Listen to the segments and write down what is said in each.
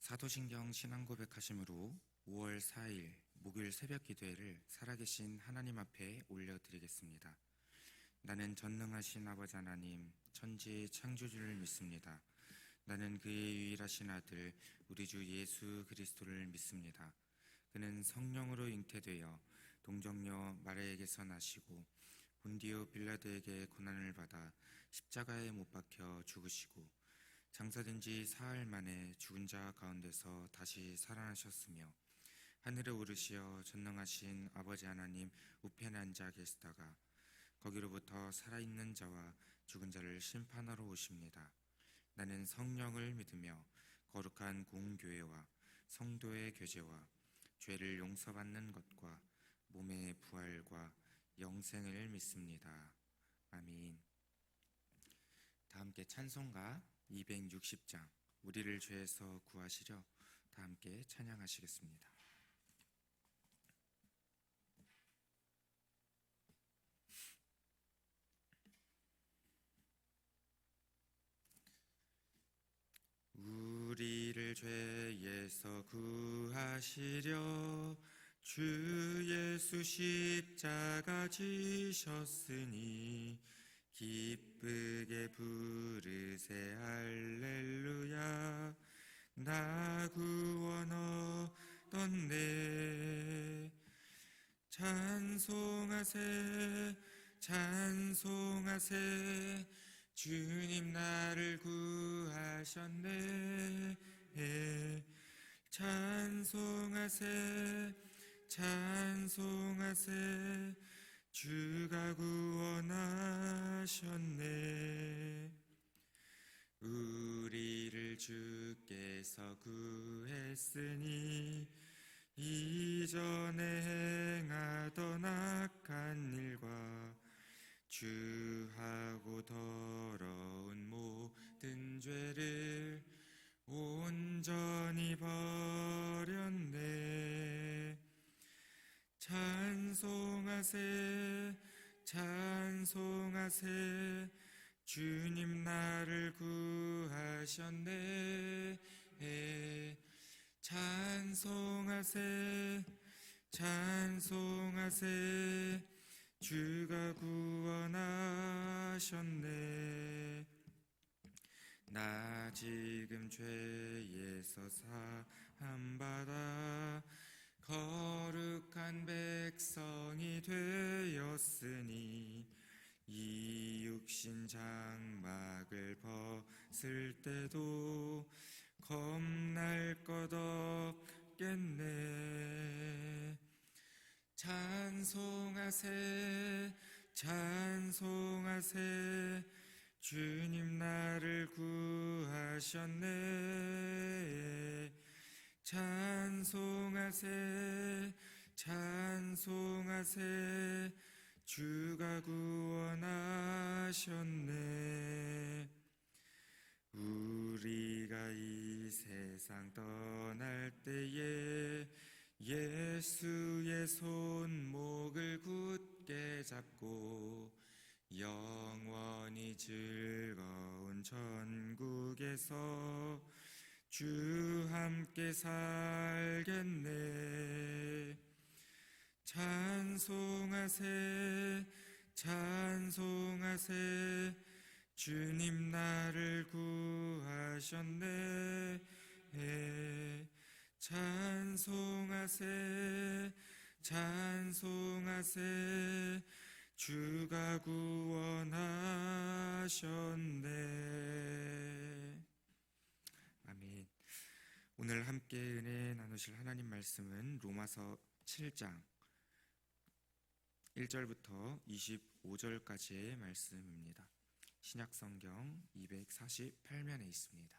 사도신경 신앙고백하심으로 5월 4일 목요일 새벽 기도회를 살아계신 하나님 앞에 올려드리겠습니다. 나는 전능하신 아버지 하나님, 천지의 창조주를 믿습니다. 나는 그의 유일하신 아들 우리 주 예수 그리스도를 믿습니다. 그는 성령으로 잉태되어 동정녀 마리아에게서 나시고 본디오 빌라도에게 고난을 받아 십자가에 못 박혀 죽으시고 장사된 지 사흘 만에 죽은 자 가운데서 다시 살아나셨으며 하늘에 오르시어 전능하신 아버지 하나님 우편에 앉아 계시다가 거기로부터 살아있는 자와 죽은 자를 심판하러 오십니다. 나는 성령을 믿으며 거룩한 공교회와 성도의 교제와 죄를 용서받는 것과 몸의 부활과 영생을 믿습니다. 아멘. 다 함께 찬송가 260장 우리를 죄에서 구하시려 다 함께 찬양하시겠습니다. 우리를 죄에서 구하시려 주 예수 십자가 지셨으니 기쁘게 부르세 할렐루야. 나 구원 얻었네. 찬송하세 찬송하세 주님 나를 구하셨네. 찬송하세 찬송하세 주가 구원하셨네. 우리를 주께서 구했으니 이전에 행하던 악한 일과 주하고 더러운 모든 죄를 온전히 버렸네. 찬송하세 찬송하세 주님 나를 구하셨네. 찬송하세 찬송하세 주가 구원하셨네. 나 지금 죄에서 사함받아 거룩한 백성이 되었으니 이 육신 장막을 벗을 때도 겁날 것 없겠네. 찬송하세 찬송하세 주님 나를 구하셨네. 찬송하세 찬송하세 주가 구원하셨네. 우리가 이 세상 떠날 때에 예수의 손목을 굳게 잡고 영원히 즐거운 천국에서 주 함께 살겠네. 찬송하세 찬송하세 주님 나를 구하셨네. 찬송하세 찬송하세 주가 구원하셨네. 아멘. 오늘 함께 은혜 나누실 하나님 말씀은 로마서 7장 1절부터 25절까지의 말씀입니다. 신약성경 248면에 있습니다.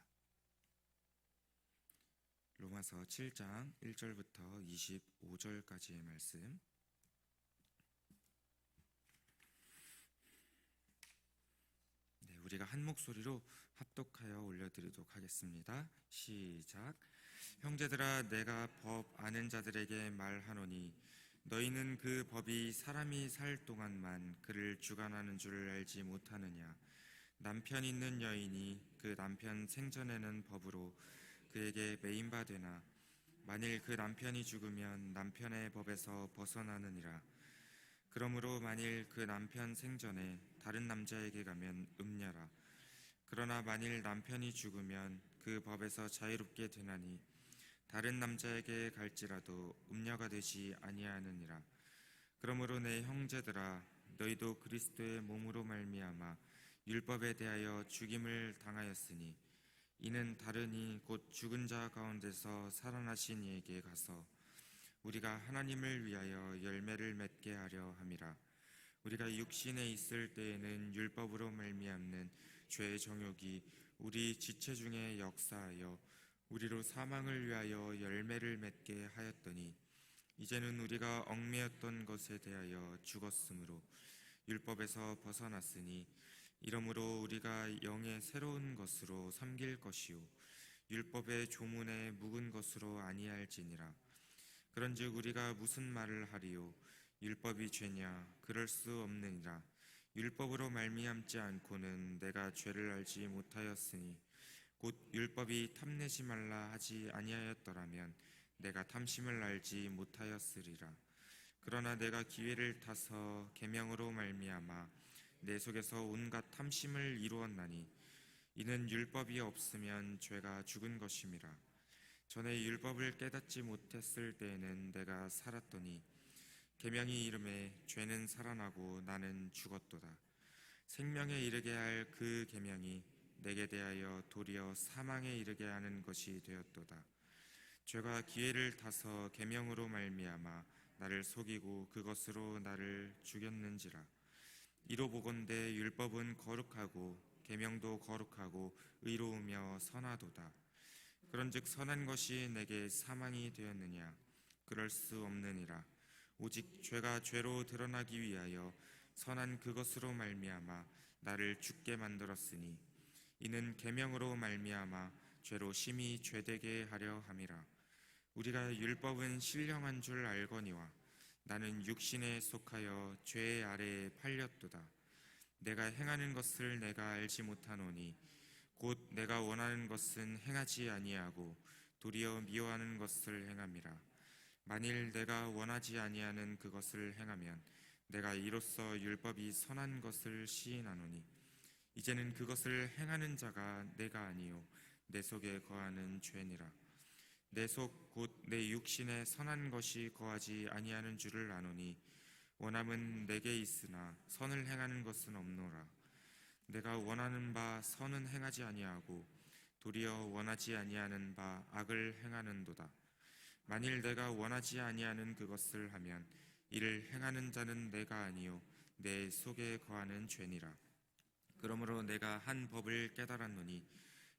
로마서 7장 1절부터 25절까지의 말씀. 네, 우리가 한 목소리로 합독하여 올려드리도록 하겠습니다. 시작. 형제들아, 내가 법 아는 자들에게 말하노니 너희는 그 법이 사람이 살 동안만 그를 주관하는 줄을 알지 못하느냐. 남편 있는 여인이 그 남편 생전에는 법으로 그에게 매인바 되나 만일 그 남편이 죽으면 남편의 법에서 벗어나느니라. 그러므로 만일 그 남편 생전에 다른 남자에게 가면 음녀라. 그러나 만일 남편이 죽으면 그 법에서 자유롭게 되나니 다른 남자에게 갈지라도 음녀가 되지 아니하느니라. 그러므로 내 형제들아, 너희도 그리스도의 몸으로 말미암아 율법에 대하여 죽임을 당하였으니 이는 다르니 곧 죽은 자 가운데서 살아나신 이에게 가서 우리가 하나님을 위하여 열매를 맺게 하려 함이라. 우리가 육신에 있을 때에는 율법으로 말미암는 죄의 정욕이 우리 지체 중에 역사하여 우리로 사망을 위하여 열매를 맺게 하였더니 이제는 우리가 얽매였던 것에 대하여 죽었으므로 율법에서 벗어났으니 이러므로 우리가 영의 새로운 것으로 섬길 것이요 율법의 조문에 묵은 것으로 아니할지니라. 그런즉 우리가 무슨 말을 하리요? 율법이 죄냐? 그럴 수 없느니라. 율법으로 말미암지 않고는 내가 죄를 알지 못하였으니 곧 율법이 탐내지 말라 하지 아니하였더라면 내가 탐심을 알지 못하였으리라. 그러나 내가 기회를 타서 계명으로 말미암아 내 속에서 온갖 탐심을 이루었나니 이는 율법이 없으면 죄가 죽은 것임이라. 전에 율법을 깨닫지 못했을 때에는 내가 살았더니 계명이 이름에 죄는 살아나고 나는 죽었도다. 생명에 이르게 할 그 계명이 내게 대하여 도리어 사망에 이르게 하는 것이 되었도다. 죄가 기회를 타서 계명으로 말미암아 나를 속이고 그것으로 나를 죽였는지라. 이로 보건대 율법은 거룩하고 계명도 거룩하고 의로우며 선하도다. 그런즉 선한 것이 내게 사망이 되었느냐? 그럴 수 없느니라. 오직 죄가 죄로 드러나기 위하여 선한 그것으로 말미암아 나를 죽게 만들었으니 이는 계명으로 말미암아 죄로 심히 죄되게 하려 함이라. 우리가 율법은 신령한 줄 알거니와 나는 육신에 속하여 죄의 아래에 팔렸도다. 내가 행하는 것을 내가 알지 못하노니 곧 내가 원하는 것은 행하지 아니하고 도리어 미워하는 것을 행함이라. 만일 내가 원하지 아니하는 그것을 행하면 내가 이로써 율법이 선한 것을 시인하노니 이제는 그것을 행하는 자가 내가 아니요 내 속에 거하는 죄니라. 내 속 곧 내 육신에 선한 것이 거하지 아니하는 줄을 아노니 원함은 내게 있으나 선을 행하는 것은 없노라. 내가 원하는 바 선은 행하지 아니하고 도리어 원하지 아니하는 바 악을 행하는도다. 만일 내가 원하지 아니하는 그것을 하면 이를 행하는 자는 내가 아니요 내 속에 거하는 죄니라. 그러므로 내가 한 법을 깨달았노니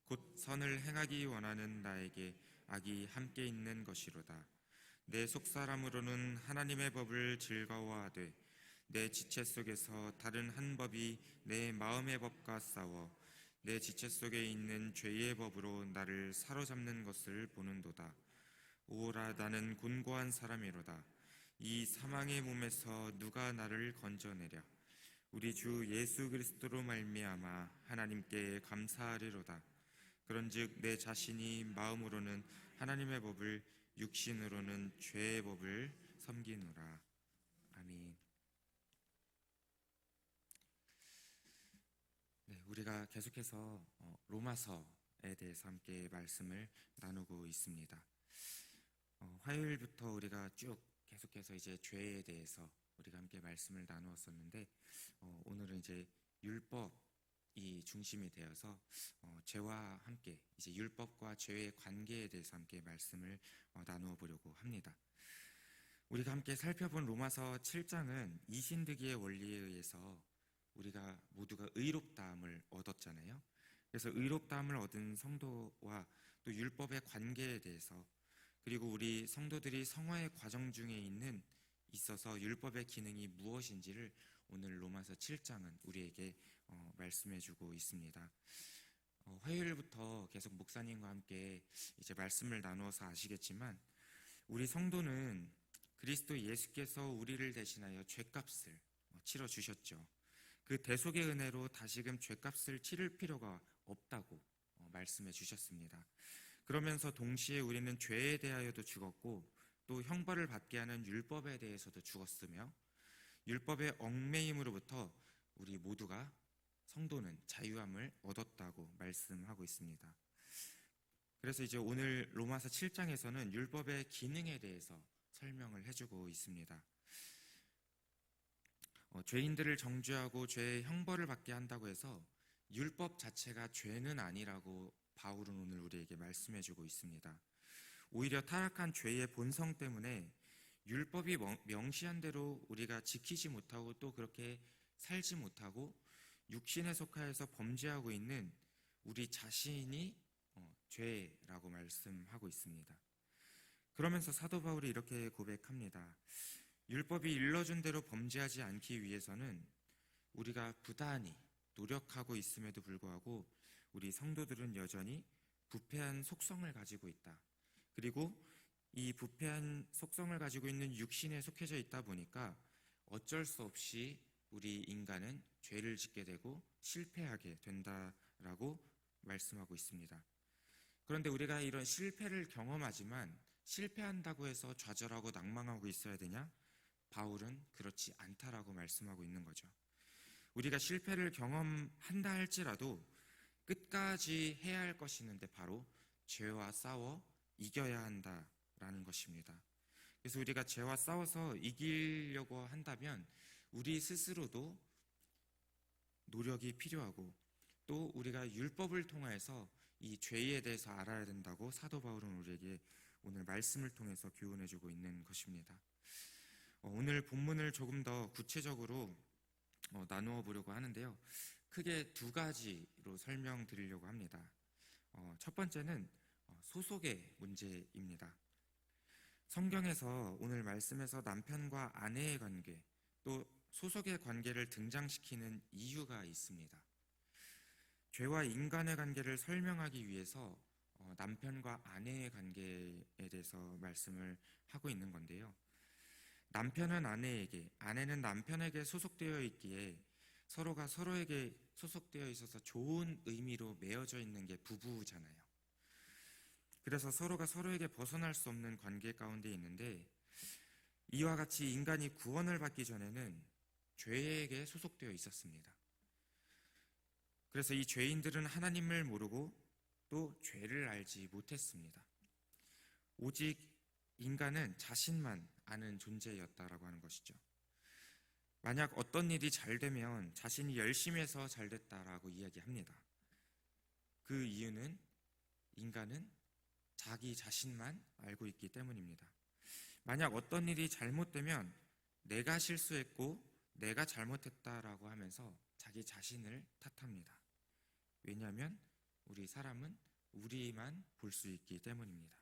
곧 선을 행하기 원하는 나에게 악이 함께 있는 것이로다. 내 속사람으로는 하나님의 법을 즐거워하되 내 지체 속에서 다른 한 법이 내 마음의 법과 싸워 내 지체 속에 있는 죄의 법으로 나를 사로잡는 것을 보는도다. 오라, 나는 곤고한 사람이로다. 이 사망의 몸에서 누가 나를 건져내랴? 우리 주 예수 그리스도로 말미암아 하나님께 감사하리로다. 그런즉 내 자신이 마음으로는 하나님의 법을 육신으로는 죄의 법을 섬기노라. 아멘. 네, 우리가 계속해서 로마서에 대해서 함께 말씀을 나누고 있습니다. 화요일부터 우리가 쭉 계속해서 이제 죄에 대해서 우리가 함께 말씀을 나누었었는데 오늘은 이제 율법이 중심이 되어서 죄와 함께 이제 율법과 죄의 관계에 대해서 함께 말씀을 나누어 보려고 합니다. 우리가 함께 살펴본 로마서 7장은 이신득이의 원리에 의해서 우리가 모두가 의롭다함을 얻었잖아요. 그래서 의롭다함을 얻은 성도와 또 율법의 관계에 대해서 그리고 우리 성도들이 성화의 과정 중에 있어서 율법의 기능이 무엇인지를 오늘 로마서 7장은 우리에게 말씀해주고 있습니다. 화요일부터 계속 목사님과 함께 이제 말씀을 나누어서 아시겠지만 우리 성도는 그리스도 예수께서 우리를 대신하여 죄값을 치러 주셨죠. 그 대속의 은혜로 다시금 죄값을 치를 필요가 없다고 말씀해 주셨습니다. 그러면서 동시에 우리는 죄에 대하여도 죽었고 또 형벌을 받게 하는 율법에 대해서도 죽었으며 율법의 얽매임으로부터 우리 모두가 성도는 자유함을 얻었다고 말씀하고 있습니다. 그래서 이제 오늘 로마서 7장에서는 율법의 기능에 대해서 설명을 해주고 있습니다. 죄인들을 정죄하고 죄의 형벌을 받게 한다고 해서 율법 자체가 죄는 아니라고 바울은 오늘 우리에게 말씀해주고 있습니다. 오히려 타락한 죄의 본성 때문에 율법이 명시한 대로 우리가 지키지 못하고 또 그렇게 살지 못하고 육신에 속하여서 범죄하고 있는 우리 자신이 죄라고 말씀하고 있습니다. 그러면서 사도 바울이 이렇게 고백합니다. 율법이 일러준 대로 범죄하지 않기 위해서는 우리가 부단히 노력하고 있음에도 불구하고 우리 성도들은 여전히 부패한 속성을 가지고 있다. 그리고 이 부패한 속성을 가지고 있는 육신에 속해져 있다 보니까 어쩔 수 없이 우리 인간은 죄를 짓게 되고 실패하게 된다라고 말씀하고 있습니다. 그런데 우리가 이런 실패를 경험하지만 실패한다고 해서 좌절하고 낭망하고 있어야 되냐? 바울은 그렇지 않다라고 말씀하고 있는 거죠. 우리가 실패를 경험한다 할지라도 끝까지 해야 할 것이 있는데 바로 죄와 싸워 이겨야 한다라는 것입니다. 그래서 우리가 죄와 싸워서 이기려고 한다면 우리 스스로도 노력이 필요하고 또 우리가 율법을 통해서 이 죄에 대해서 알아야 된다고 사도 바울은 우리에게 오늘 말씀을 통해서 교훈해주고 있는 것입니다. 오늘 본문을 조금 더 구체적으로 나누어 보려고 하는데요. 크게 두 가지로 설명드리려고 합니다. 첫 번째는 소속의 문제입니다. 성경에서 오늘 말씀에서 남편과 아내의 관계 또 소속의 관계를 등장시키는 이유가 있습니다. 죄와 인간의 관계를 설명하기 위해서 남편과 아내의 관계에 대해서 말씀을 하고 있는 건데요. 남편은 아내에게, 아내는 남편에게 소속되어 있기에 서로가 서로에게 소속되어 있어서 좋은 의미로 맺어져 있는 게 부부잖아요. 그래서 서로가 서로에게 벗어날 수 없는 관계 가운데 있는데 이와 같이 인간이 구원을 받기 전에는 죄에게 소속되어 있었습니다. 그래서 이 죄인들은 하나님을 모르고 또 죄를 알지 못했습니다. 오직 인간은 자신만 아는 존재였다라고 하는 것이죠. 만약 어떤 일이 잘 되면 자신이 열심히 해서 잘 됐다라고 이야기합니다. 그 이유는 인간은 자기 자신만 알고 있기 때문입니다. 만약 어떤 일이 잘못되면 내가 실수했고 내가 잘못했다라고 하면서 자기 자신을 탓합니다. 왜냐하면 우리 사람은 우리만 볼 수 있기 때문입니다.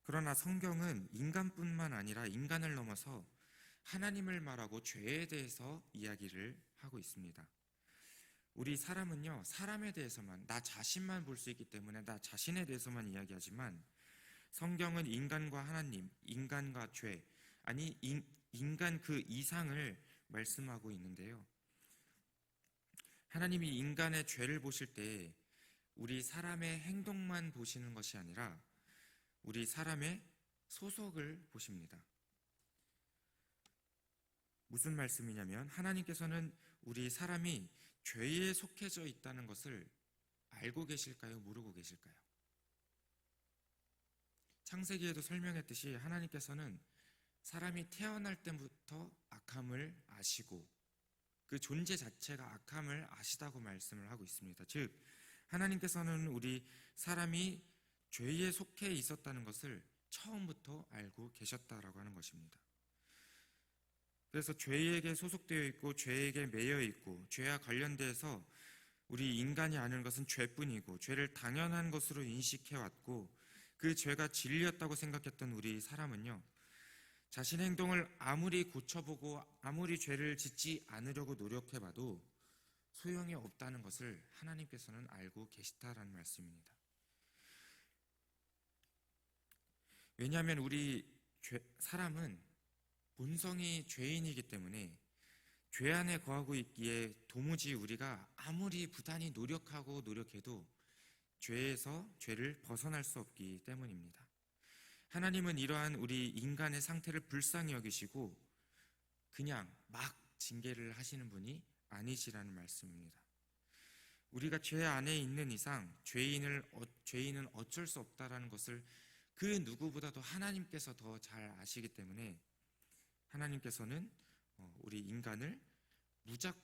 그러나 성경은 인간뿐만 아니라 인간을 넘어서 하나님을 말하고 죄에 대해서 이야기를 하고 있습니다. 우리 사람은요, 사람에 대해서만, 나 자신만 볼 수 있기 때문에 나 자신에 대해서만 이야기하지만 성경은 인간과 하나님, 인간과 죄, 아니 인간 그 이상을 말씀하고 있는데요. 하나님이 인간의 죄를 보실 때 우리 사람의 행동만 보시는 것이 아니라 우리 사람의 소속을 보십니다. 무슨 말씀이냐면 하나님께서는 우리 사람이 죄에 속해져 있다는 것을 알고 계실까요? 모르고 계실까요? 창세기에도 설명했듯이 하나님께서는 사람이 태어날 때부터 악함을 아시고 그 존재 자체가 악함을 아시다고 말씀을 하고 있습니다. 즉 하나님께서는 우리 사람이 죄에 속해 있었다는 것을 처음부터 알고 계셨다라고 하는 것입니다. 그래서 죄에게 소속되어 있고 죄에게 매여 있고 죄와 관련돼서 우리 인간이 아는 것은 죄뿐이고 죄를 당연한 것으로 인식해왔고 그 죄가 진리였다고 생각했던 우리 사람은요, 자신의 행동을 아무리 고쳐보고 아무리 죄를 짓지 않으려고 노력해봐도 소용이 없다는 것을 하나님께서는 알고 계시다라는 말씀입니다. 왜냐하면 우리 사람은 본성이 죄인이기 때문에 죄 안에 거하고 있기에 도무지 우리가 아무리 부단히 노력하고 노력해도 죄를 벗어날 수 없기 때문입니다. 하나님은 이러한 우리 인간의 상태를 불쌍히 여기시고 그냥 막 징계를 하시는 분이 아니시라는 말씀입니다. 우리가 죄 안에 있는 이상 죄인은 어쩔 수 없다라는 것을 그 누구보다도 하나님께서 더 잘 아시기 때문에 하나님께서는 우리 인간을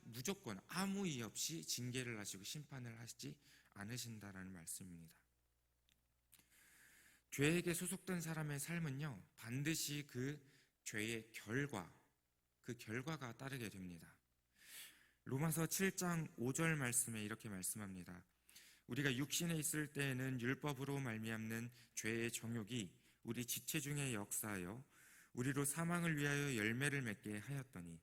무조건 아무 이유 없이 징계를 하시고 심판을 하시지 않으신다라는 말씀입니다. 죄에게 소속된 사람의 삶은요, 반드시 그 죄의 그 결과가 따르게 됩니다. 로마서 7장 5절 말씀에 이렇게 말씀합니다. 우리가 육신에 있을 때에는 율법으로 말미암는 죄의 정욕이 우리 지체 중에 역사하여 우리로 사망을 위하여 열매를 맺게 하였더니,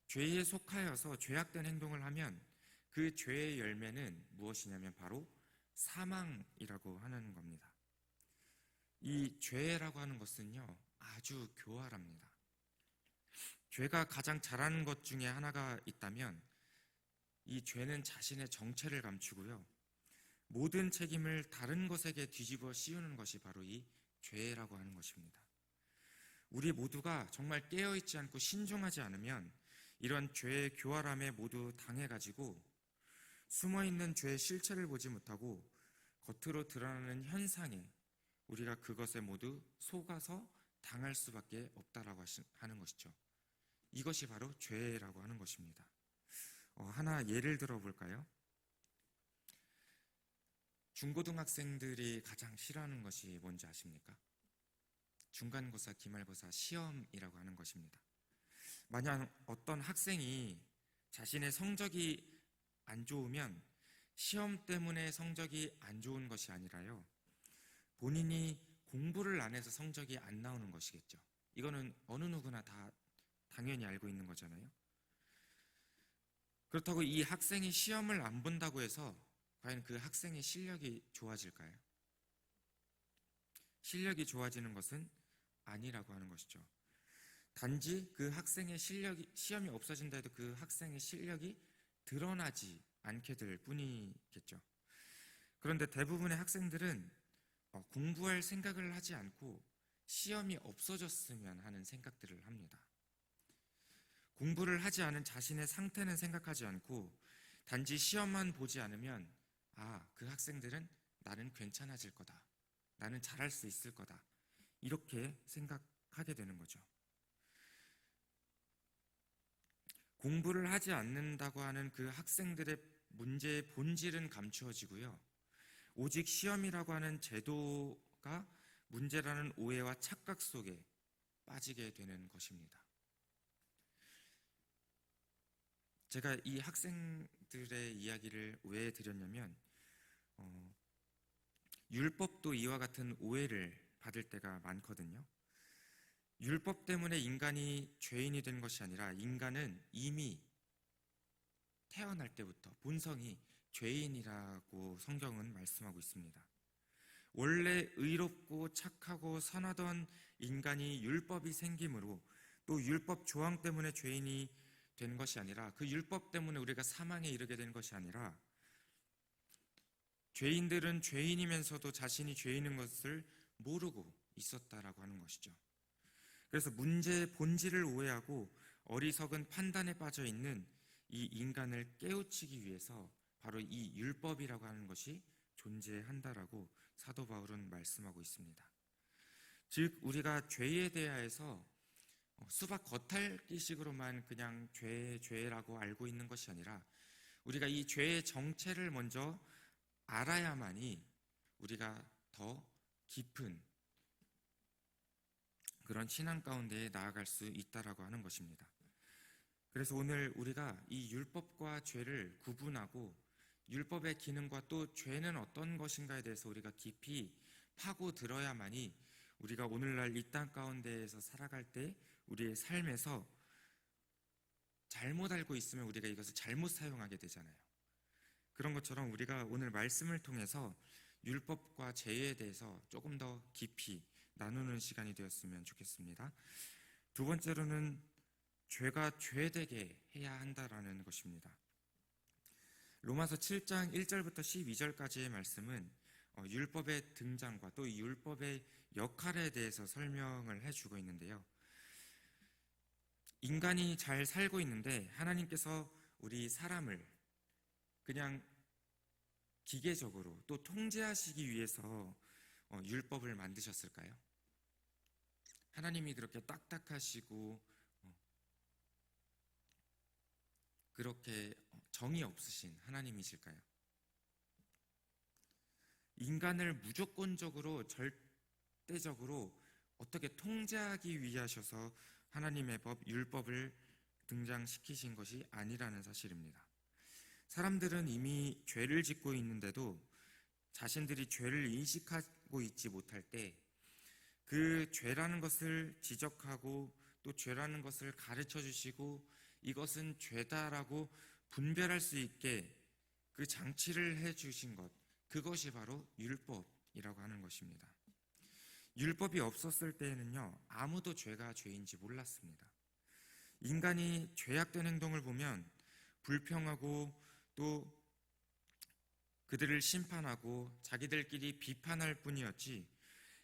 죄에 속하여서 죄악된 행동을 하면 그 죄의 열매는 무엇이냐면 바로 사망이라고 하는 겁니다. 이 죄라고 하는 것은요, 아주 교활합니다. 죄가 가장 잘하는 것 중에 하나가 있다면 이 죄는 자신의 정체를 감추고요, 모든 책임을 다른 것에게 뒤집어 씌우는 것이 바로 이 죄라고 하는 것입니다. 우리 모두가 정말 깨어있지 않고 신중하지 않으면 이런 죄의 교활함에 모두 당해가지고 숨어있는 죄의 실체를 보지 못하고 겉으로 드러나는 현상에 우리가 그것에 모두 속아서 당할 수밖에 없다라고 하는 것이죠. 이것이 바로 죄라고 하는 것입니다. 하나 예를 들어 볼까요? 중고등학생들이 가장 싫어하는 것이 뭔지 아십니까? 중간고사, 기말고사, 시험이라고 하는 것입니다. 만약 어떤 학생이 자신의 성적이 안 좋으면 시험 때문에 성적이 안 좋은 것이 아니라요, 본인이 공부를 안 해서 성적이 안 나오는 것이겠죠. 이거는 어느 누구나 다 당연히 알고 있는 거잖아요. 그렇다고 이 학생이 시험을 안 본다고 해서 과연 그 학생의 실력이 좋아질까요? 실력이 좋아지는 것은 아니라고 하는 것이죠. 단지 그 학생의 시험이 없어진다 해도 그 학생의 실력이 드러나지 않게 될 뿐이겠죠. 그런데 대부분의 학생들은 공부할 생각을 하지 않고 시험이 없어졌으면 하는 생각들을 합니다. 공부를 하지 않은 자신의 상태는 생각하지 않고 단지 시험만 보지 않으면 그 학생들은 나는 괜찮아질 거다, 나는 잘할 수 있을 거다, 이렇게 생각하게 되는 거죠. 공부를 하지 않는다고 하는 그 학생들의 문제의 본질은 감추어지고요, 오직 시험이라고 하는 제도가 문제라는 오해와 착각 속에 빠지게 되는 것입니다. 제가 이 학생들의 이야기를 왜 드렸냐면 율법도 이와 같은 오해를 받을 때가 많거든요. 율법 때문에 인간이 죄인이 된 것이 아니라 인간은 이미 태어날 때부터 본성이 죄인이라고 성경은 말씀하고 있습니다. 원래 의롭고 착하고 선하던 인간이 율법이 생김으로 또 율법 조항 때문에 죄인이 된 것이 아니라 그 율법 때문에 우리가 사망에 이르게 된 것이 아니라 죄인들은 죄인이면서도 자신이 죄인인 것을 모르고 있었다라고 하는 것이죠. 그래서 문제의 본질을 오해하고 어리석은 판단에 빠져 있는 이 인간을 깨우치기 위해서 바로 이 율법이라고 하는 것이 존재한다라고 사도 바울은 말씀하고 있습니다. 즉 우리가 죄에 대하여서 수박 겉핥기식으로만 그냥 죄라고 알고 있는 것이 아니라 우리가 이 죄의 정체를 먼저 알아야만이 우리가 더 깊은 그런 신앙 가운데에 나아갈 수 있다라고 하는 것입니다. 그래서 오늘 우리가 이 율법과 죄를 구분하고 율법의 기능과 또 죄는 어떤 것인가에 대해서 우리가 깊이 파고 들어야만이 우리가 오늘날 이 땅 가운데에서 살아갈 때 우리의 삶에서 잘못 알고 있으면 우리가 이것을 잘못 사용하게 되잖아요. 그런 것처럼 우리가 오늘 말씀을 통해서 율법과 죄에 대해서 조금 더 깊이 나누는 시간이 되었으면 좋겠습니다. 두 번째로는 죄가 죄되게 해야 한다라는 것입니다. 로마서 7장 1절부터 12절까지의 말씀은 율법의 등장과 또 이 율법의 역할에 대해서 설명을 해주고 있는데요. 인간이 잘 살고 있는데 하나님께서 우리 사람을 그냥 기계적으로 또 통제하시기 위해서 율법을 만드셨을까요? 하나님이 그렇게 딱딱하시고 그렇게 정이 없으신 하나님이실까요? 인간을 무조건적으로 절대적으로 어떻게 통제하기 위하셔서 하나님의 법, 율법을 등장시키신 것이 아니라는 사실입니다. 사람들은 이미 죄를 짓고 있는데도 자신들이 죄를 인식하고 있지 못할 때 그 죄라는 것을 지적하고 또 죄라는 것을 가르쳐 주시고 이것은 죄다라고 분별할 수 있게 그 장치를 해 주신 것, 그것이 바로 율법이라고 하는 것입니다. 율법이 없었을 때에는요, 아무도 죄가 죄인지 몰랐습니다. 인간이 죄악된 행동을 보면 불평하고 또 그들을 심판하고 자기들끼리 비판할 뿐이었지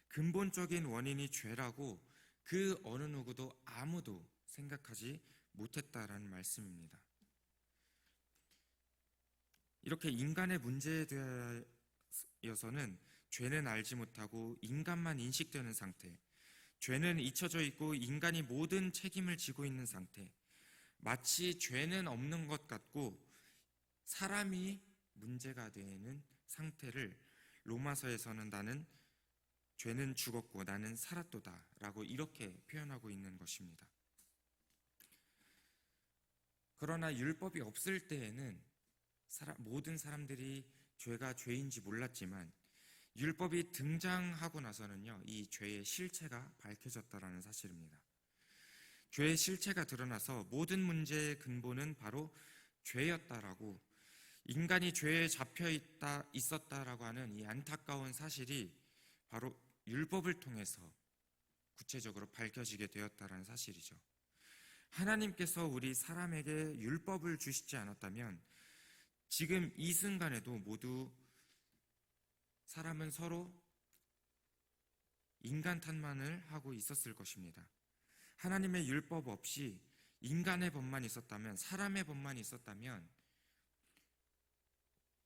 근본적인 원인이 죄라고 그 어느 누구도 아무도 생각하지 못했다라는 말씀입니다. 이렇게 인간의 문제에 대해서는 죄는 알지 못하고 인간만 인식되는 상태, 죄는 잊혀져 있고 인간이 모든 책임을 지고 있는 상태, 마치 죄는 없는 것 같고 사람이 문제가 되는 상태를 로마서에서는 나는 죄는 죽었고 나는 살았도다 라고 이렇게 표현하고 있는 것입니다. 그러나 율법이 없을 때에는 모든 사람들이 죄가 죄인지 몰랐지만 율법이 등장하고 나서는요, 이 죄의 실체가 밝혀졌다라는 사실입니다. 죄의 실체가 드러나서 모든 문제의 근본은 바로 죄였다라고, 인간이 죄에 잡혀 있었다라고 하는 이 안타까운 사실이 바로 율법을 통해서 구체적으로 밝혀지게 되었다라는 사실이죠. 하나님께서 우리 사람에게 율법을 주시지 않았다면 지금 이 순간에도 모두 사람은 서로 인간 탓만을 하고 있었을 것입니다. 하나님의 율법 없이 인간의 법만 있었다면, 사람의 법만 있었다면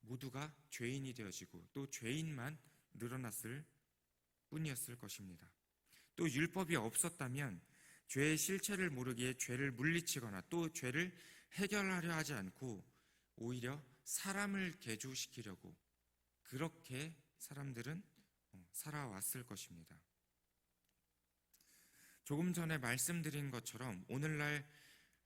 모두가 죄인이 되어지고 또 죄인만 늘어났을 뿐이었을 것입니다. 또 율법이 없었다면 죄의 실체를 모르기에 죄를 물리치거나 또 죄를 해결하려 하지 않고 오히려 사람을 개조시키려고 그렇게 사람들은 살아왔을 것입니다. 조금 전에 말씀드린 것처럼 오늘날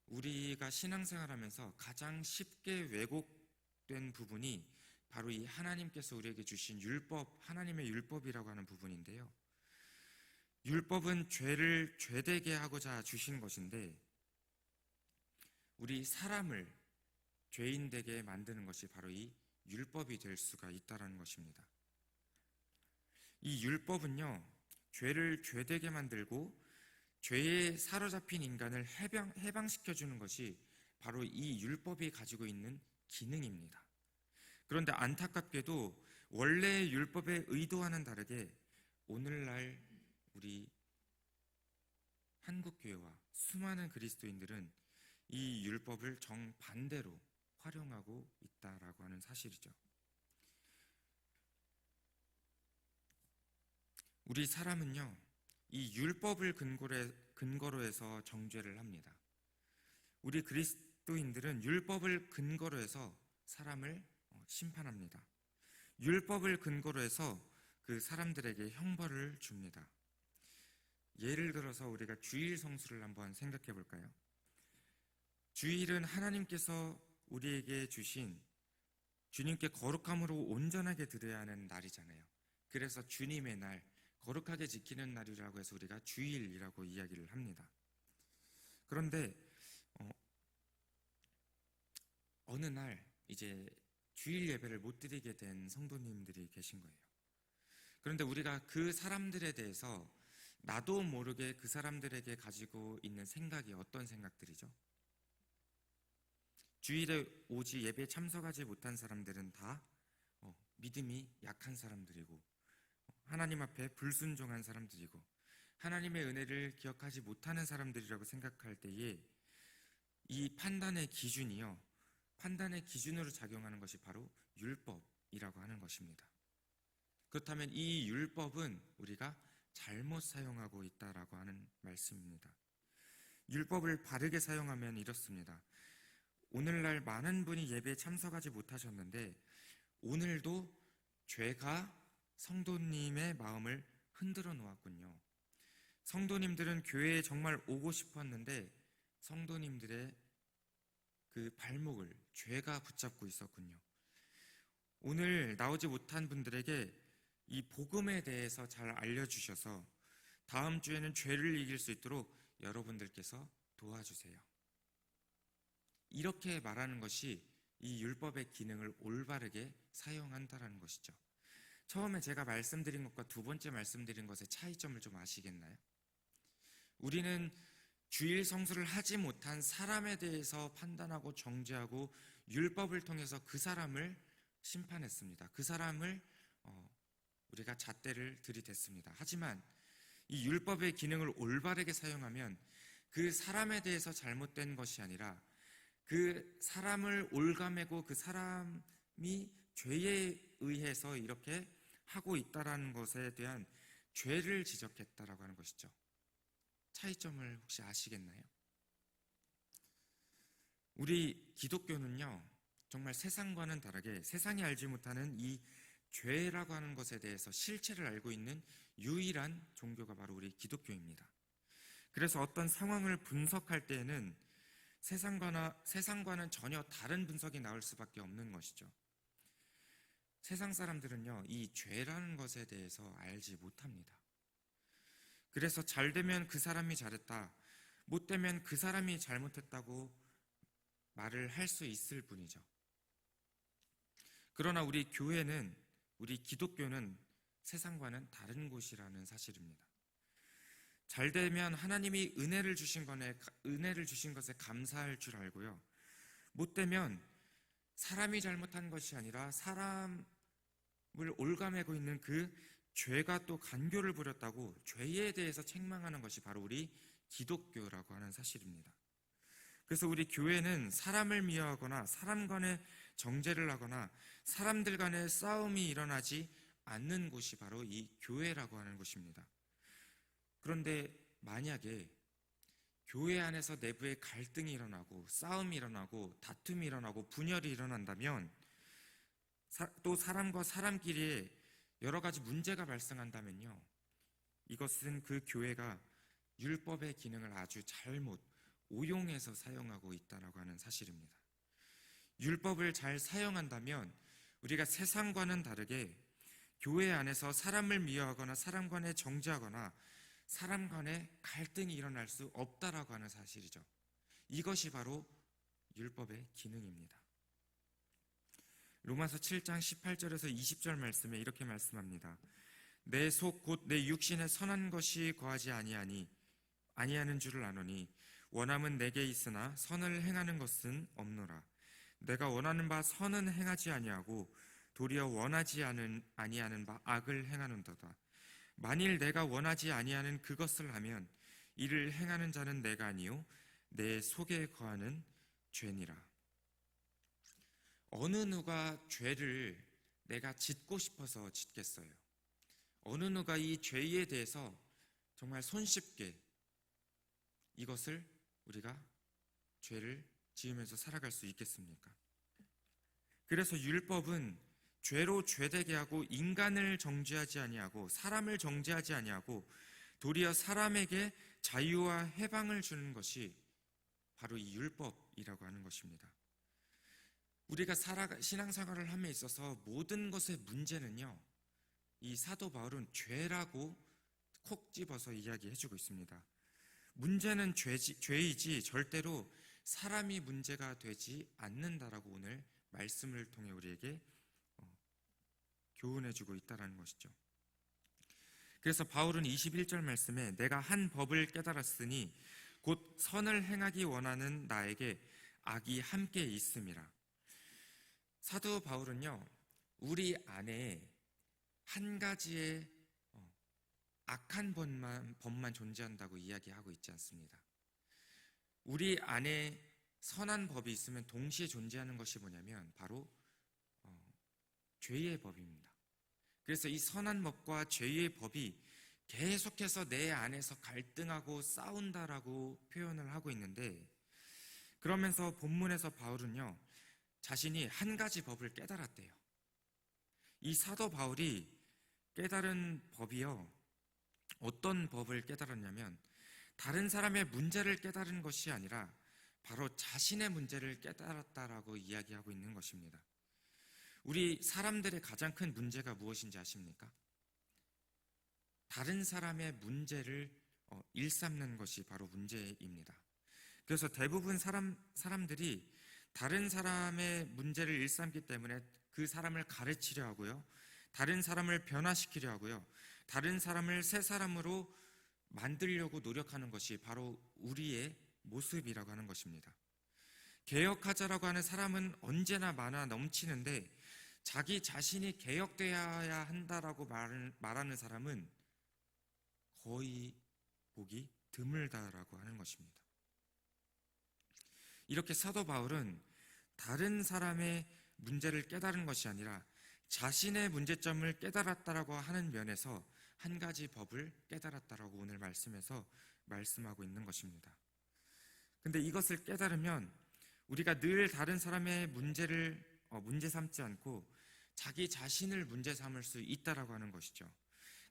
우리가 신앙생활하면서 가장 쉽게 왜곡된 부분이 바로 이 하나님께서 우리에게 주신 율법, 하나님의 율법이라고 하는 부분인데요. 율법은 죄를 죄되게 하고자 주신 것인데 우리 사람을 죄인되게 만드는 것이 바로 이 율법이 될 수가 있다는 것입니다. 이 율법은요, 죄를 죄되게 만들고 죄에 사로잡힌 인간을 해방시켜주는 것이 바로 이 율법이 가지고 있는 기능입니다. 그런데 안타깝게도 원래의 율법의 의도와는 다르게 오늘날 우리 한국교회와 수많은 그리스도인들은 이 율법을 정반대로 활용하고 있다라고 하는 사실이죠. 우리 사람은요, 이 율법을 근거로 해서 정죄를 합니다. 우리 그리스도인들은 율법을 근거로 해서 사람을 심판합니다. 율법을 근거로 해서 그 사람들에게 형벌을 줍니다. 예를 들어서 우리가 주일 성수를 한번 생각해 볼까요? 주일은 하나님께서 우리에게 주신 주님께 거룩함으로 온전하게 드려야 하는 날이잖아요. 그래서 주님의 날, 거룩하게 지키는 날이라고 해서 우리가 주일이라고 이야기를 합니다. 그런데 어느 날 이제 주일 예배를 못 드리게 된 성도님들이 계신 거예요. 그런데 우리가 그 사람들에 대해서 나도 모르게 그 사람들에게 가지고 있는 생각이 어떤 생각들이죠? 주일에 오지 예배에 참석하지 못한 사람들은 다 믿음이 약한 사람들이고 하나님 앞에 불순종한 사람들이고 하나님의 은혜를 기억하지 못하는 사람들이라고 생각할 때에 이 판단의 기준이요, 판단의 기준으로 작용하는 것이 바로 율법이라고 하는 것입니다. 그렇다면 이 율법은 우리가 잘못 사용하고 있다라고 하는 말씀입니다. 율법을 바르게 사용하면 이렇습니다. 오늘날 많은 분이 예배에 참석하지 못하셨는데 오늘도 죄가 성도님의 마음을 흔들어 놓았군요. 성도님들은 교회에 정말 오고 싶었는데 성도님들의 그 발목을 죄가 붙잡고 있었군요. 오늘 나오지 못한 분들에게 이 복음에 대해서 잘 알려주셔서 다음 주에는 죄를 이길 수 있도록 여러분들께서 도와주세요. 이렇게 말하는 것이 이 율법의 기능을 올바르게 사용한다라는 것이죠. 처음에 제가 말씀드린 것과 두 번째 말씀드린 것의 차이점을 좀 아시겠나요? 우리는 주일 성수를 하지 못한 사람에 대해서 판단하고 정죄하고 율법을 통해서 그 사람을 심판했습니다. 그 사람을 우리가 잣대를 들이댔습니다. 하지만 이 율법의 기능을 올바르게 사용하면 그 사람에 대해서 잘못된 것이 아니라 그 사람을 올가매고 그 사람이 죄에 의해서 이렇게 하고 있다라는 것에 대한 죄를 지적했다라고 하는 것이죠. 차이점을 혹시 아시겠나요? 우리 기독교는요, 정말 세상과는 다르게 세상이 알지 못하는 이 죄라고 하는 것에 대해서 실체를 알고 있는 유일한 종교가 바로 우리 기독교입니다. 그래서 어떤 상황을 분석할 때에는 세상과는 전혀 다른 분석이 나올 수밖에 없는 것이죠. 세상 사람들은요, 이 죄라는 것에 대해서 알지 못합니다. 그래서 잘 되면 그 사람이 잘했다, 못 되면 그 사람이 잘못했다고 말을 할 수 있을 뿐이죠. 그러나 우리 교회는, 우리 기독교는 세상과는 다른 곳이라는 사실입니다. 잘 되면 하나님이 은혜를 주신 것에 감사할 줄 알고요. 못 되면 사람이 잘못한 것이 아니라 사람을 올가매고 있는 그 죄가 또 간교를 부렸다고 죄에 대해서 책망하는 것이 바로 우리 기독교라고 하는 사실입니다. 그래서 우리 교회는 사람을 미워하거나 사람 간의 정죄를 하거나 사람들 간의 싸움이 일어나지 않는 곳이 바로 이 교회라고 하는 곳입니다. 그런데 만약에 교회 안에서 내부에 갈등이 일어나고 싸움이 일어나고 다툼이 일어나고 분열이 일어난다면 또 사람과 사람끼리에 여러 가지 문제가 발생한다면요, 이것은 그 교회가 율법의 기능을 아주 잘못 오용해서 사용하고 있다라고 하는 사실입니다. 율법을 잘 사용한다면 우리가 세상과는 다르게 교회 안에서 사람을 미워하거나 사람 간에 정죄하거나 사람 간에 갈등이 일어날 수 없다라고 하는 사실이죠. 이것이 바로 율법의 기능입니다. 로마서 7장 18절에서 20절 말씀에 이렇게 말씀합니다. 내 속 곧 내 육신에 선한 것이 거하지 아니하는 줄을 아노니 원함은 내게 있으나 선을 행하는 것은 없노라. 내가 원하는 바 선은 행하지 아니하고 도리어 원하지 아니하는 바 악을 행하는도다. 만일 내가 원하지 아니하는 그것을 하면 이를 행하는 자는 내가 아니요 내 속에 거하는 죄니라. 어느 누가 죄를 내가 짓고 싶어서 짓겠어요? 어느 누가 이 죄에 대해서 정말 손쉽게 이것을 우리가 죄를 지으면서 살아갈 수 있겠습니까? 그래서 율법은 죄로 죄되게 하고 인간을 정죄하지 아니하고 사람을 정죄하지 아니하고 도리어 사람에게 자유와 해방을 주는 것이 바로 이 율법이라고 하는 것입니다. 우리가 신앙생활을 함에 있어서 모든 것의 문제는요, 이 사도 바울은 죄라고 콕 집어서 이야기해주고 있습니다. 문제는 죄이지 절대로 사람이 문제가 되지 않는다라고 오늘 말씀을 통해 우리에게 교훈해주고 있다는 것이죠. 그래서 바울은 21절 말씀에 내가 한 법을 깨달았으니 곧 선을 행하기 원하는 나에게 악이 함께 있음이라. 사도 바울은요, 우리 안에 한 가지의 악한 법만 존재한다고 이야기하고 있지 않습니다. 우리 안에 선한 법이 있으면 동시에 존재하는 것이 뭐냐면 바로 죄의 법입니다. 그래서 이 선한 법과 죄의 법이 계속해서 내 안에서 갈등하고 싸운다라고 표현을 하고 있는데, 그러면서 본문에서 바울은요, 자신이 한 가지 법을 깨달았대요. 이 사도 바울이 깨달은 법이요, 어떤 법을 깨달았냐면 다른 사람의 문제를 깨달은 것이 아니라 바로 자신의 문제를 깨달았다라고 이야기하고 있는 것입니다. 우리 사람들의 가장 큰 문제가 무엇인지 아십니까? 다른 사람의 문제를 일삼는 것이 바로 문제입니다. 그래서 대부분 사람들이 다른 사람의 문제를 일삼기 때문에 그 사람을 가르치려 하고요, 다른 사람을 변화시키려 하고요, 다른 사람을 새 사람으로 만들려고 노력하는 것이 바로 우리의 모습이라고 하는 것입니다. 개혁하자라고 하는 사람은 언제나 많아 넘치는데 자기 자신이 개혁되어야 한다라고 말하는 사람은 거의 보기 드물다라고 하는 것입니다. 이렇게 사도 바울은 다른 사람의 문제를 깨달은 것이 아니라 자신의 문제점을 깨달았다라고 하는 면에서 한 가지 법을 깨달았다라고 오늘 말씀에서 말씀하고 있는 것입니다. 근데 이것을 깨달으면 우리가 늘 다른 사람의 문제를 문제 삼지 않고 자기 자신을 문제 삼을 수 있다라고 하는 것이죠.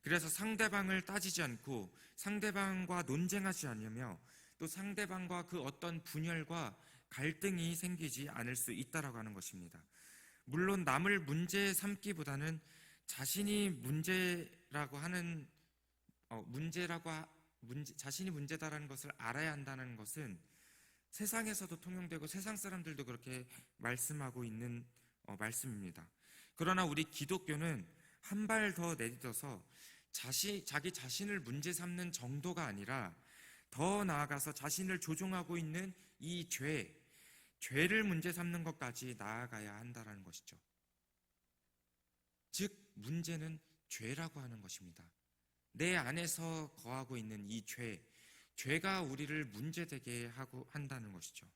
그래서 상대방을 따지지 않고 상대방과 논쟁하지 않으며 또 상대방과 그 어떤 분열과 갈등이 생기지 않을 수 있다라고 하는 것입니다. 물론 남을 문제 삼기보다는 자신이 문제라고 하는 자신이 문제다라는 것을 알아야 한다는 것은 세상에서도 통용되고 세상 사람들도 그렇게 말씀하고 있는 말씀입니다. 그러나 우리 기독교는 한 발 더 내딛어서 자기 자신을 문제 삼는 정도가 아니라 더 나아가서 자신을 조종하고 있는 이 죄를 문제 삼는 것까지 나아가야 한다는 것이죠. 즉 문제는 죄라고 하는 것입니다. 내 안에서 거하고 있는 이 죄가 우리를 문제되게 한다는 것이죠.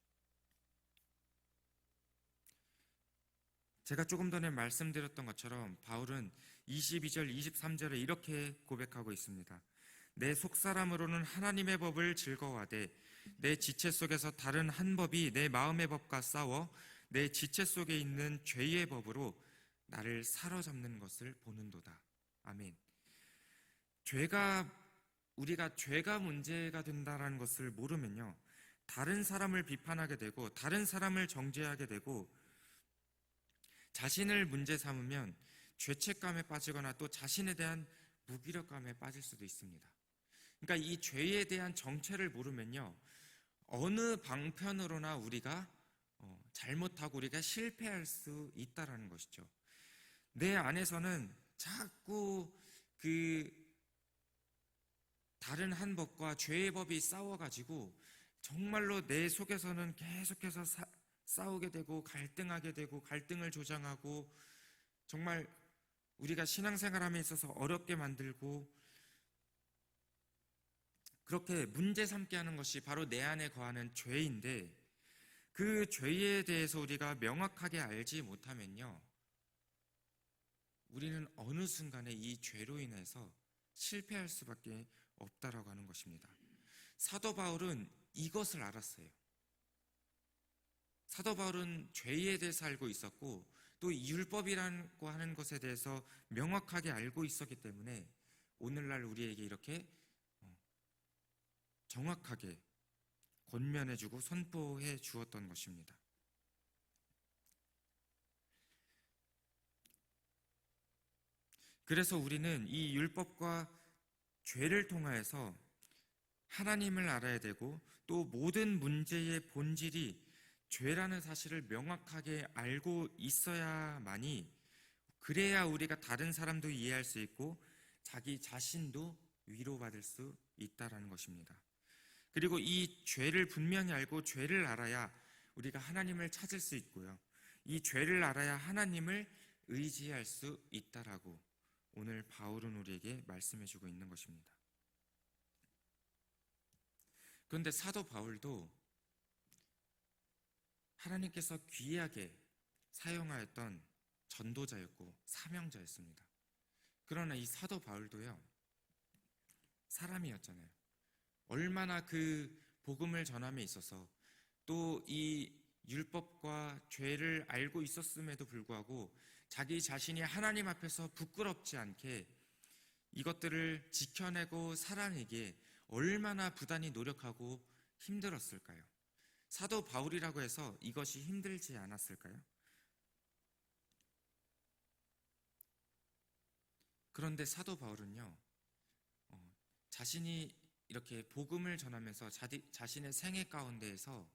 제가 조금 전에 말씀드렸던 것처럼 바울은 22절, 23절에 이렇게 고백하고 있습니다. 내 속사람으로는 하나님의 법을 즐거워하되 내 지체 속에서 다른 한 법이 내 마음의 법과 싸워 내 지체 속에 있는 죄의 법으로 나를 사로잡는 것을 보는도다. 아멘. 우리가 죄가 문제가 된다는 것을 모르면요, 다른 사람을 비판하게 되고 다른 사람을 정죄하게 되고 자신을 문제 삼으면 죄책감에 빠지거나 또 자신에 대한 무기력감에 빠질 수도 있습니다. 그러니까 이 죄에 대한 정체를 모르면요, 어느 방편으로나 우리가 잘못하고 우리가 실패할 수 있다라는 것이죠. 내 안에서는 자꾸 다른 한 법과 죄의 법이 싸워가지고 정말로 내 속에서는 계속해서 싸우게 되고 갈등하게 되고 갈등을 조장하고 정말 우리가 신앙생활함에 있어서 어렵게 만들고 그렇게 문제 삼게 하는 것이 바로 내 안에 거하는 죄인데, 그 죄에 대해서 우리가 명확하게 알지 못하면요, 우리는 어느 순간에 이 죄로 인해서 실패할 수밖에 없다라고 하는 것입니다. 사도 바울은 이것을 알았어요. 사도 바울은 죄에 대해서 알고 있었고 또 율법이라고 하는 것에 대해서 명확하게 알고 있었기 때문에 오늘날 우리에게 이렇게 정확하게 권면해주고 선포해 주었던 것입니다. 그래서 우리는 이 율법과 죄를 통하여서 하나님을 알아야 되고 또 모든 문제의 본질이 죄라는 사실을 명확하게 알고 있어야만이, 그래야 우리가 다른 사람도 이해할 수 있고 자기 자신도 위로받을 수 있다라는 것입니다. 그리고 이 죄를 분명히 알고 죄를 알아야 우리가 하나님을 찾을 수 있고요. 이 죄를 알아야 하나님을 의지할 수 있다라고 오늘 바울은 우리에게 말씀해주고 있는 것입니다. 그런데 사도 바울도 하나님께서 귀하게 사용하였던 전도자였고 사명자였습니다. 그러나 이 사도 바울도요, 사람이었잖아요. 얼마나 그 복음을 전함에 있어서 또 이 율법과 죄를 알고 있었음에도 불구하고 자기 자신이 하나님 앞에서 부끄럽지 않게 이것들을 지켜내고 살아내기에 얼마나 부단히 노력하고 힘들었을까요? 사도 바울이라고 해서 이것이 힘들지 않았을까요? 그런데 사도 바울은요, 자신이 이렇게 복음을 전하면서 자신의 생애 가운데에서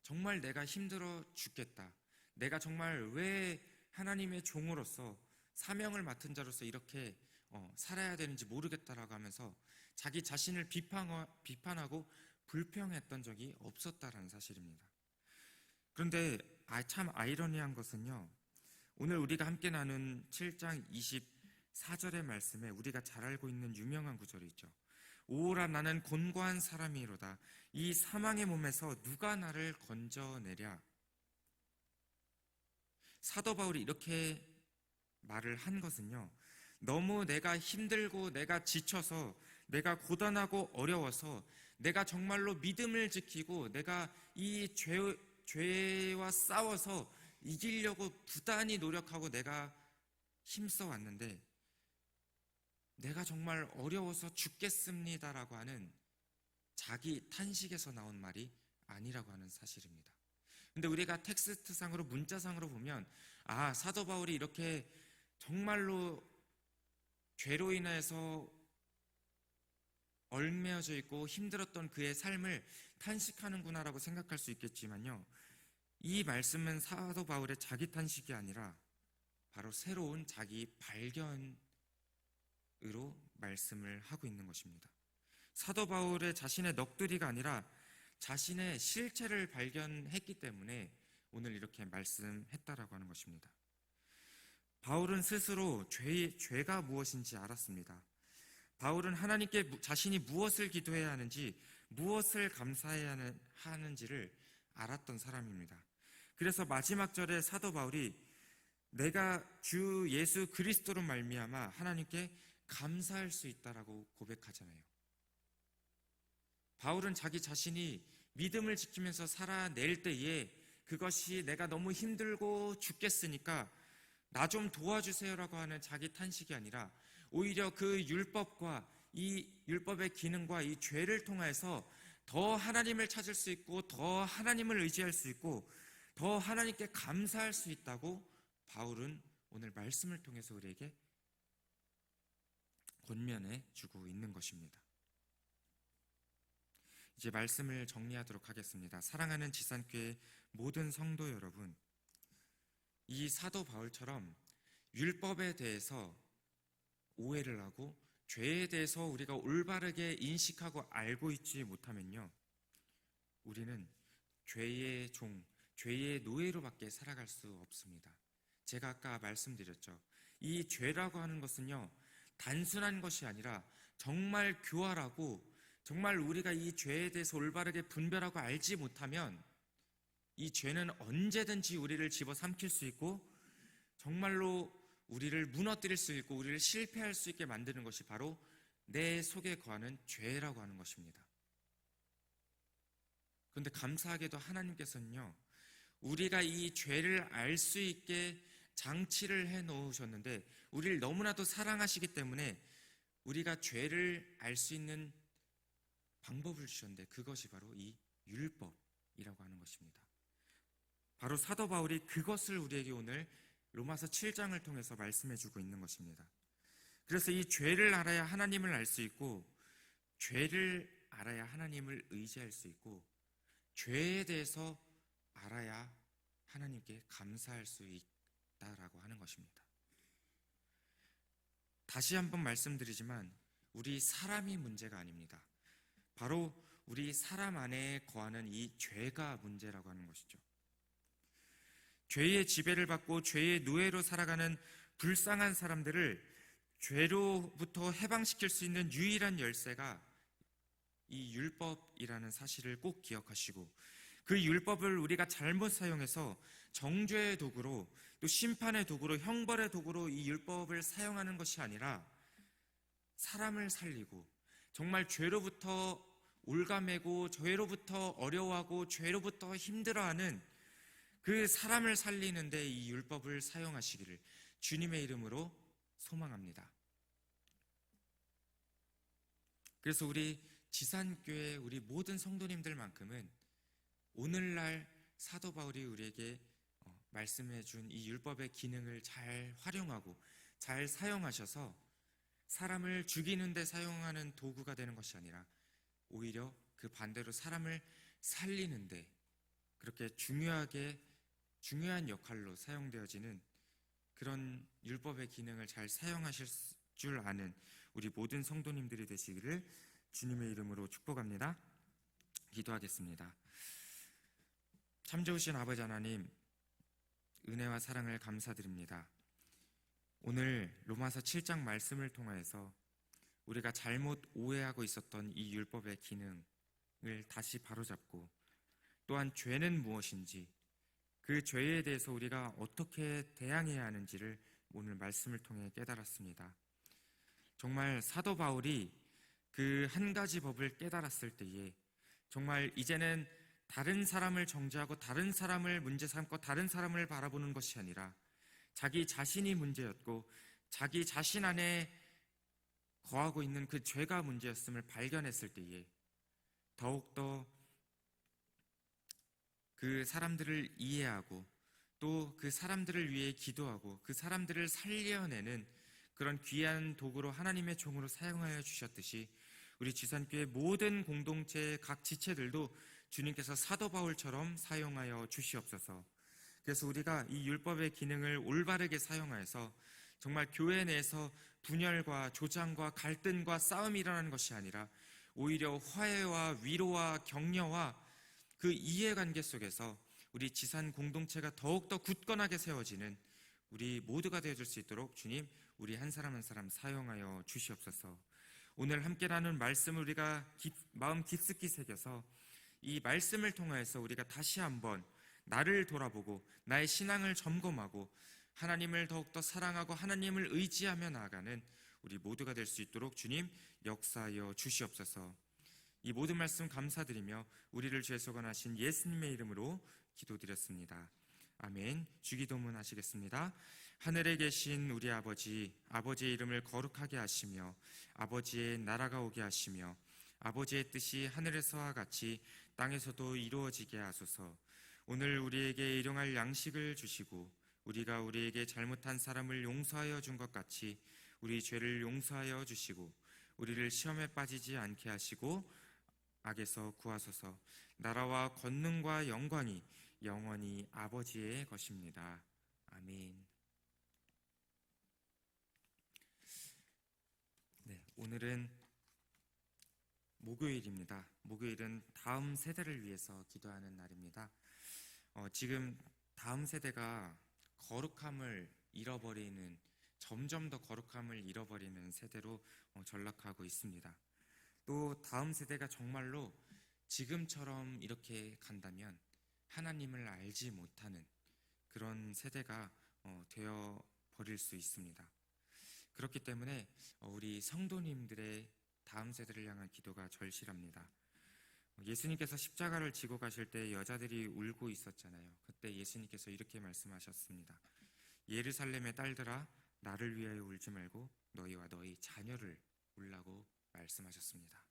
정말 내가 힘들어 죽겠다, 내가 정말 왜 하나님의 종으로서 사명을 맡은 자로서 이렇게 살아야 되는지 모르겠다라고 하면서 자기 자신을 비판하고 불평했던 적이 없었다라는 사실입니다. 그런데 참 아이러니한 것은요, 오늘 우리가 함께 나눈 7장 24절의 말씀에 우리가 잘 알고 있는 유명한 구절이 있죠. 오라 나는 곤고한 사람이로다. 이 사망의 몸에서 누가 나를 건져내랴. 사도 바울이 이렇게 말을 한 것은요, 너무 내가 힘들고 내가 지쳐서 내가 고단하고 어려워서 내가 정말로 믿음을 지키고 내가 이 죄와 싸워서 이기려고 부단히 노력하고 내가 힘써 왔는데 내가 정말 어려워서 죽겠습니다라고 하는 자기 탄식에서 나온 말이 아니라고 하는 사실입니다. 근데 우리가 텍스트상으로 문자상으로 보면 사도 바울이 이렇게 정말로 죄로 인해서 얽매여져 있고 힘들었던 그의 삶을 탄식하는구나라고 생각할 수 있겠지만요, 이 말씀은 사도 바울의 자기 탄식이 아니라 바로 새로운 자기 발견으로 말씀을 하고 있는 것입니다. 사도 바울의 자신의 넋두리가 아니라 자신의 실체를 발견했기 때문에 오늘 이렇게 말씀했다라고 하는 것입니다. 바울은 스스로 죄가 무엇인지 알았습니다. 바울은 하나님께 자신이 무엇을 기도해야 하는지, 무엇을 감사해야 하는지를 알았던 사람입니다. 그래서 마지막 절에 사도 바울이 내가 주 예수 그리스도로 말미암아 하나님께 감사할 수 있다라고 고백하잖아요. 바울은 자기 자신이 믿음을 지키면서 살아낼 때에 그것이 내가 너무 힘들고 죽겠으니까 나 좀 도와주세요라고 하는 자기 탄식이 아니라 오히려 그 율법과 이 율법의 기능과 이 죄를 통해서 더 하나님을 찾을 수 있고 더 하나님을 의지할 수 있고 더 하나님께 감사할 수 있다고 바울은 오늘 말씀을 통해서 우리에게 권면해 주고 있는 것입니다. 이제 말씀을 정리하도록 하겠습니다. 사랑하는 지산교회 모든 성도 여러분, 이 사도 바울처럼 율법에 대해서 오해를 하고 죄에 대해서 우리가 올바르게 인식하고 알고 있지 못하면요, 우리는 죄의 종, 죄의 노예로밖에 살아갈 수 없습니다. 제가 아까 말씀드렸죠. 이 죄라고 하는 것은요, 단순한 것이 아니라 정말 교활하고 정말 우리가 이 죄에 대해서 올바르게 분별하고 알지 못하면 이 죄는 언제든지 우리를 집어삼킬 수 있고 정말로 우리를 무너뜨릴 수 있고 우리를 실패할 수 있게 만드는 것이 바로 내 속에 거하는 죄라고 하는 것입니다. 그런데 감사하게도 하나님께서는요, 우리가 이 죄를 알 수 있게 장치를 해 놓으셨는데 우리를 너무나도 사랑하시기 때문에 우리가 죄를 알 수 있는 방법을 주셨는데 그것이 바로 이 율법이라고 하는 것입니다. 바로 사도 바울이 그것을 우리에게 오늘 로마서 7장을 통해서 말씀해 주고 있는 것입니다. 그래서 이 죄를 알아야 하나님을 알 수 있고 죄를 알아야 하나님을 의지할 수 있고 죄에 대해서 알아야 하나님께 감사할 수 있다라고 하는 것입니다. 다시 한번 말씀드리지만 우리 사람이 문제가 아닙니다. 바로 우리 사람 안에 거하는 이 죄가 문제라고 하는 것이죠. 죄의 지배를 받고 죄의 노예로 살아가는 불쌍한 사람들을 죄로부터 해방시킬 수 있는 유일한 열쇠가 이 율법이라는 사실을 꼭 기억하시고, 그 율법을 우리가 잘못 사용해서 정죄의 도구로, 또 심판의 도구로, 형벌의 도구로 이 율법을 사용하는 것이 아니라 사람을 살리고 정말 죄로부터 올가매고 죄로부터 어려워하고 죄로부터 힘들어하는 그 사람을 살리는데 이 율법을 사용하시기를 주님의 이름으로 소망합니다. 그래서 우리 지산교회 우리 모든 성도님들만큼은 오늘날 사도 바울이 우리에게 말씀해 준 이 율법의 기능을 잘 활용하고 잘 사용하셔서 사람을 죽이는 데 사용하는 도구가 되는 것이 아니라 오히려 그 반대로 사람을 살리는데 그렇게 중요한 역할로 사용되어지는 그런 율법의 기능을 잘 사용하실 줄 아는 우리 모든 성도님들이 되시기를 주님의 이름으로 축복합니다. 기도하겠습니다. 참 좋으신 아버지 하나님, 은혜와 사랑을 감사드립니다. 오늘 로마서 7장 말씀을 통하여서 우리가 잘못 오해하고 있었던 이 율법의 기능을 다시 바로잡고, 또한 죄는 무엇인지, 그 죄에 대해서 우리가 어떻게 대항해야 하는지를 오늘 말씀을 통해 깨달았습니다. 정말 사도 바울이 그 한 가지 법을 깨달았을 때에 정말 이제는 다른 사람을 정죄하고 다른 사람을 문제 삼고 다른 사람을 바라보는 것이 아니라 자기 자신이 문제였고 자기 자신 안에 거하고 있는 그 죄가 문제였음을 발견했을 때에 더욱더 그 사람들을 이해하고 또 그 사람들을 위해 기도하고 그 사람들을 살려내는 그런 귀한 도구로 하나님의 종으로 사용하여 주셨듯이 우리 지산교회 모든 공동체 각 지체들도 주님께서 사도 바울처럼 사용하여 주시옵소서. 그래서 우리가 이 율법의 기능을 올바르게 사용하여서 정말 교회 내에서 분열과 조장과 갈등과 싸움이 일어나는 것이 아니라 오히려 화해와 위로와 격려와 그 이해관계 속에서 우리 지산 공동체가 더욱더 굳건하게 세워지는 우리 모두가 되어줄 수 있도록 주님, 우리 한 사람 한 사람 사용하여 주시옵소서. 오늘 함께 나눈 말씀을 우리가 마음 깊숙이 새겨서 이 말씀을 통하여서 우리가 다시 한번 나를 돌아보고 나의 신앙을 점검하고 하나님을 더욱더 사랑하고 하나님을 의지하며 나아가는 우리 모두가 될 수 있도록 주님 역사하여 주시옵소서. 이 모든 말씀 감사드리며 우리를 죄 소관하신 예수님의 이름으로 기도드렸습니다. 아멘. 주기도문 하시겠습니다. 하늘에 계신 우리 아버지, 아버지의 이름을 거룩하게 하시며 아버지의 나라가 오게 하시며 아버지의 뜻이 하늘에서와 같이 땅에서도 이루어지게 하소서. 오늘 우리에게 일용할 양식을 주시고 우리가 우리에게 잘못한 사람을 용서하여 준 것 같이 우리 죄를 용서하여 주시고 우리를 시험에 빠지지 않게 하시고 악에서 구하소서. 나라와 권능과 영광이 영원히 아버지의 것입니다. 아멘. 네, 오늘은 목요일입니다. 목요일은 다음 세대를 위해서 기도하는 날입니다. 지금 다음 세대가 거룩함을 잃어버리는, 점점 더 거룩함을 잃어버리는 세대로 전락하고 있습니다. 또 다음 세대가 정말로 지금처럼 이렇게 간다면 하나님을 알지 못하는 그런 세대가 되어 버릴 수 있습니다. 그렇기 때문에 우리 성도님들의 다음 세대를 향한 기도가 절실합니다. 예수님께서 십자가를 지고 가실 때 여자들이 울고 있었잖아요. 그때 예수님께서 이렇게 말씀하셨습니다. 예루살렘의 딸들아, 나를 위하여 울지 말고 너희와 너희 자녀를 울라고 말씀하셨습니다.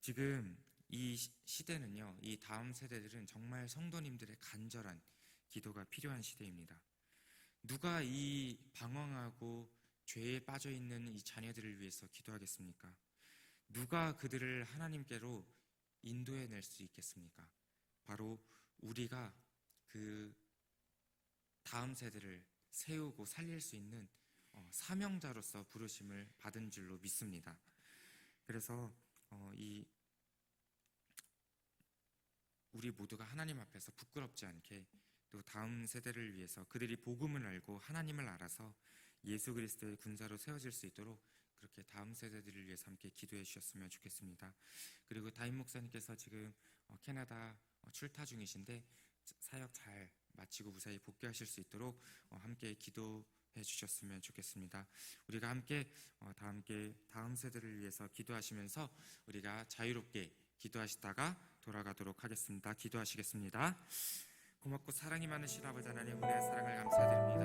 지금 이 시대는요, 이 다음 세대들은 정말 성도님들의 간절한 기도가 필요한 시대입니다. 누가 이 방황하고 죄에 빠져있는 이 자녀들을 위해서 기도하겠습니까? 누가 그들을 하나님께로 인도해낼 수 있겠습니까? 바로 우리가 그 다음 세대를 세우고 살릴 수 있는 사명자로서 부르심을 받은 줄로 믿습니다. 그래서 이 우리 모두가 하나님 앞에서 부끄럽지 않게 또 다음 세대를 위해서 그들이 복음을 알고 하나님을 알아서 예수 그리스도의 군사로 세워질 수 있도록 그렇게 다음 세대들을 위해서 함께 기도해 주셨으면 좋겠습니다. 그리고 다임 목사님께서 지금 캐나다 출타 중이신데 사역 잘 마치고 무사히 복귀하실 수 있도록 함께 기도해 주셨으면 좋겠습니다. 우리가 함께 다음 세대를 위해서 기도하시면서 우리가 자유롭게 기도하시다가 돌아가도록 하겠습니다. 기도하시겠습니다. 고맙고 사랑이 많으신 아버지 하나님, 은혜의 사랑을 감사드립니다.